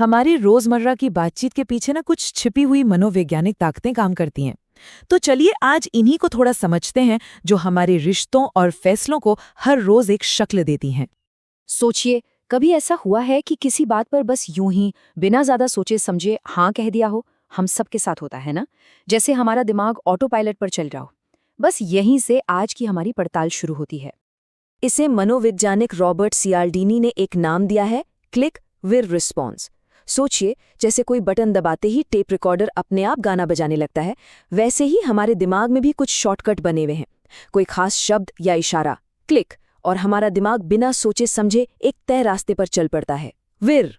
हमारी रोजमर्रा की बातचीत के पीछे ना कुछ छिपी हुई मनोवैज्ञानिक ताकतें काम करती हैं। तो चलिए आज इन्हीं को थोड़ा समझते हैं, जो हमारे रिश्तों और फैसलों को हर रोज एक शक्ल देती हैं। सोचिए, कभी ऐसा हुआ है कि किसी बात पर बस यूं ही बिना ज्यादा सोचे समझे हाँ कह दिया हो। हम सबके साथ होता है ना, जैसे हमारा दिमाग ऑटो पायलट पर चल रहा हो। बस यहीं से आज की हमारी पड़ताल शुरू होती है। इसे मनोवैज्ञानिक रॉबर्ट सियाल्डीनी ने एक नाम दिया है, क्लिक विद रिस्पॉन्स। सोचिए, जैसे कोई बटन दबाते ही टेप रिकॉर्डर अपने आप गाना बजाने लगता है, वैसे ही हमारे दिमाग में भी कुछ शॉर्टकट बने हुए हैं। कोई खास शब्द या इशारा, क्लिक, और हमारा दिमाग बिना सोचे समझे एक तय रास्ते पर चल पड़ता है। विर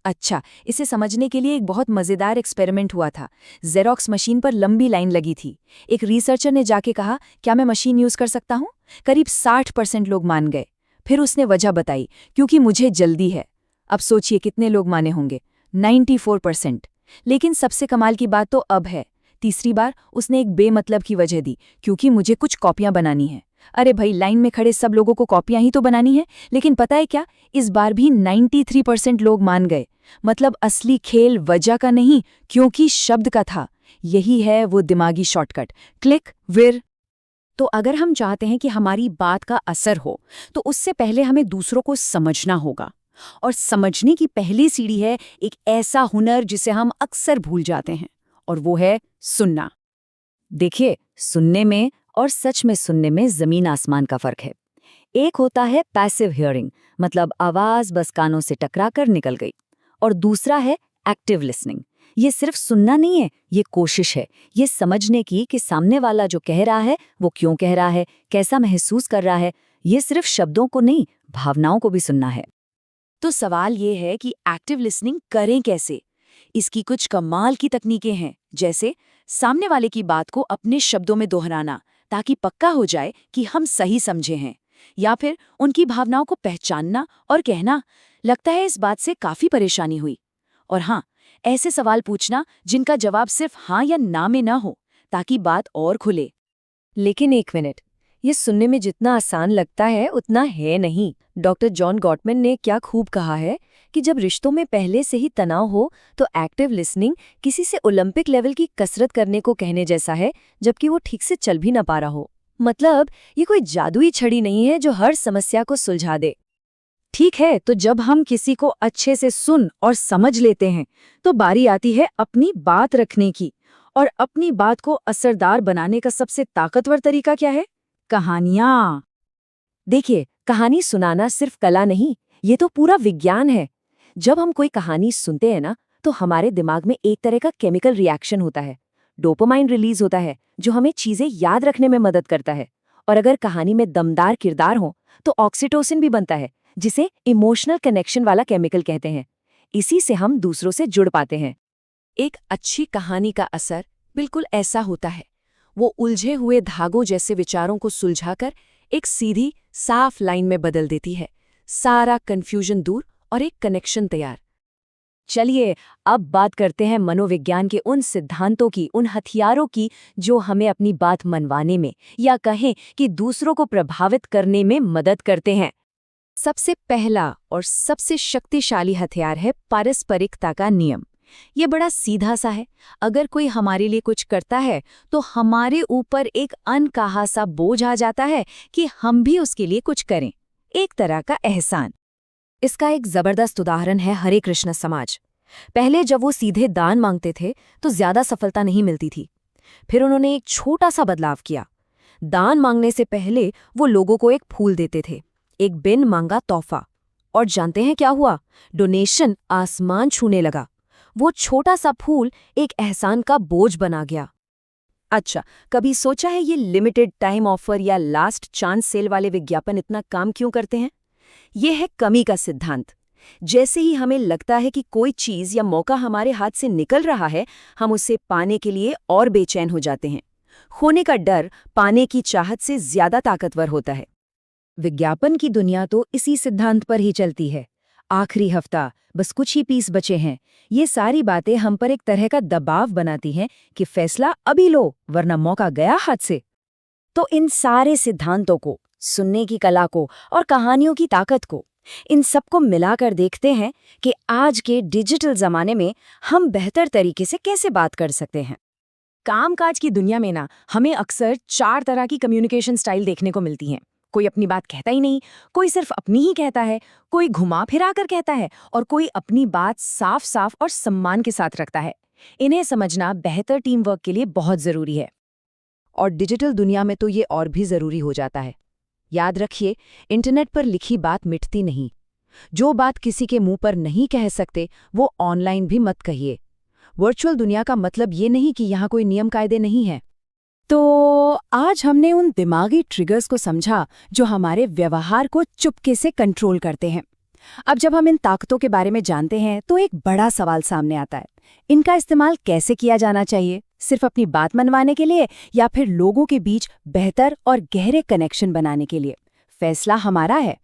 अच्छा, इसे समझने के लिए एक बहुत मजेदार एक्सपेरिमेंट हुआ था। जेरोक्स मशीन पर लंबी लाइन लगी थी। एक रिसर्चर ने जाके कहा, क्या मैं मशीन यूज कर सकता हूँ? करीब 60% लोग मान गए। फिर उसने वजह बताई, क्योंकि मुझे जल्दी है। अब सोचिए कितने लोग माने होंगे? 94%। लेकिन सबसे कमाल की बात तो अब है। तीसरी बार उसने एक बेमतलब की वजह दी, क्योंकि मुझे कुछ कॉपियां बनानी है। अरे भाई, लाइन में खड़े सब लोगों को कॉपियां ही तो बनानी है। लेकिन पता है क्या, इस बार भी 93% लोग मान गए। मतलब असली खेल वजह का नहीं, क्योंकि शब्द का था। यही है वो दिमागी शॉर्टकट, क्लिक विर। तो अगर हम चाहते हैं कि हमारी बात का असर हो, तो उससे पहले हमें दूसरों को समझना होगा। और समझने की पहली सीढ़ी है एक ऐसा हुनर जिसे हम अक्सर भूल जाते हैं, और वो है सुनना। देखिए, सुनने में और सच में सुनने में जमीन आसमान का फर्क है। एक होता है पैसिव हियरिंग, मतलब आवाज बस कानों से टकरा कर निकल गई। और दूसरा है एक्टिव लिसनिंग। ये सिर्फ सुनना नहीं है, ये कोशिश है, ये समझने की कि सामने वाला जो कह रहा है वो क्यों कह रहा है, कैसा महसूस कर रहा है। ये सिर्फ शब्दों को नहीं, भावनाओं को भी सुनना है। तो सवाल ये है कि एक्टिव लिसनिंग करें कैसे? इसकी कुछ कमाल की तकनीकें हैं, जैसे सामने वाले की बात को अपने शब्दों में दोहराना, ताकि पक्का हो जाए कि हम सही समझे हैं। या फिर उनकी भावनाओं को पहचानना और कहना, लगता है इस बात से काफी परेशानी हुई। और हाँ, ऐसे सवाल पूछना जिनका जवाब सिर्फ हाँ या ना में ना हो, ताकि बात और खुले। लेकिन एक मिनट, ये सुनने में जितना आसान लगता है उतना है नहीं। डॉक्टर जॉन गॉटमैन ने क्या खूब कहा है कि जब रिश्तों में पहले से ही तनाव हो, तो एक्टिव लिसनिंग किसी से ओलंपिक लेवल की कसरत करने को कहने जैसा है, जबकि वो ठीक से चल भी ना पा रहा हो। मतलब ये कोई जादुई छड़ी नहीं है जो हर समस्या को सुलझा दे। ठीक है, तो जब हम किसी को अच्छे से सुन और समझ लेते हैं, तो बारी आती है अपनी बात रखने की। और अपनी बात को असरदार बनाने का सबसे ताकतवर तरीका क्या है? कहानियां। देखिए, कहानी सुनाना सिर्फ कला नहीं, ये तो पूरा विज्ञान है। जब हम कोई कहानी सुनते हैं ना, तो हमारे दिमाग में एक तरह का केमिकल रिएक्शन होता है। डोपामाइन रिलीज होता है, जो हमें चीजें याद रखने में मदद करता है। और अगर कहानी में दमदार किरदार हो, तो ऑक्सीटोसिन भी बनता है, जिसे इमोशनल कनेक्शन वाला केमिकल कहते हैं। इसी से हम दूसरों से जुड़ पाते हैं। एक अच्छी कहानी का असर बिल्कुल ऐसा होता है। वो उलझे हुए धागों जैसे विचारों को सुलझाकर एक सीधी, साफ लाइन में बदल देती है। सारा कन्फ्यूजन दूर और एक कनेक्शन तैयार। चलिए, अब बात करते हैं मनोविज्ञान के उन सिद्धांतों की, उन हथियारों की, जो हमें अपनी बात मनवाने में, या कहें कि दूसरों को प्रभावित करने में मदद करते हैं। सबसे पहला और सबसे शक्तिशाली हथियार है पारस्परिकता का नियम। ये बड़ा सीधा सा है। अगर कोई हमारे लिए कुछ करता है, तो हमारे ऊपर एक अनकहा सा बोझ आ जाता है कि हम भी उसके लिए कुछ करें, एक तरह का एहसान। इसका एक जबरदस्त उदाहरण है हरे कृष्ण समाज। पहले जब वो सीधे दान मांगते थे, तो ज्यादा सफलता नहीं मिलती थी। फिर उन्होंने एक छोटा सा बदलाव किया। दान मांगने से पहले वो लोगों को एक फूल देते थे, एक बिन मांगा तोहफा। और जानते हैं क्या हुआ? डोनेशन आसमान छूने लगा। वो छोटा सा फूल एक एहसान का बोझ बना गया। अच्छा, कभी सोचा है ये लिमिटेड टाइम ऑफर या लास्ट चांस सेल वाले विज्ञापन इतना काम क्यों करते हैं? ये है कमी का सिद्धांत। जैसे ही हमें लगता है कि कोई चीज या मौका हमारे हाथ से निकल रहा है, हम उसे पाने के लिए और बेचैन हो जाते हैं। खोने का डर पाने की चाहत से ज्यादा ताकतवर होता है। विज्ञापन की दुनिया तो इसी सिद्धांत पर ही चलती है। आखिरी हफ्ता, बस कुछ ही पीस बचे हैं। ये सारी बातें हम पर एक तरह का दबाव बनाती हैं कि फैसला अभी लो, वरना मौका गया हाथ से। तो इन सारे सिद्धांतों को, सुनने की कला को और कहानियों की ताकत को इन सबको मिलाकर देखते हैं कि आज के डिजिटल जमाने में हम बेहतर तरीके से कैसे बात कर सकते हैं। कामकाज की दुनिया में ना हमें अक्सर 4 तरह की कम्युनिकेशन स्टाइल देखने को मिलती हैं। कोई अपनी बात कहता ही नहीं, कोई सिर्फ अपनी ही कहता है, कोई घुमा फिरा कर कहता है और कोई अपनी बात साफ साफ और सम्मान के साथ रखता है। इन्हें समझना बेहतर टीम वर्क के लिए बहुत जरूरी है। और डिजिटल दुनिया में तो ये और भी जरूरी हो जाता है। याद रखिए, इंटरनेट पर लिखी बात मिटती नहीं। जो बात किसी के मुंह पर नहीं कह सकते, वो ऑनलाइन भी मत कहिए। वर्चुअल दुनिया का मतलब ये नहीं कि यहाँ कोई नियम कायदे नहीं है। तो आज हमने उन दिमागी ट्रिगर्स को समझा जो हमारे व्यवहार को चुपके से कंट्रोल करते हैं। अब जब हम इन ताकतों के बारे में जानते हैं तो एक बड़ा सवाल सामने आता है, इनका इस्तेमाल कैसे किया जाना चाहिए? सिर्फ अपनी बात मनवाने के लिए या फिर लोगों के बीच बेहतर और गहरे कनेक्शन बनाने के लिए? फैसला हमारा है।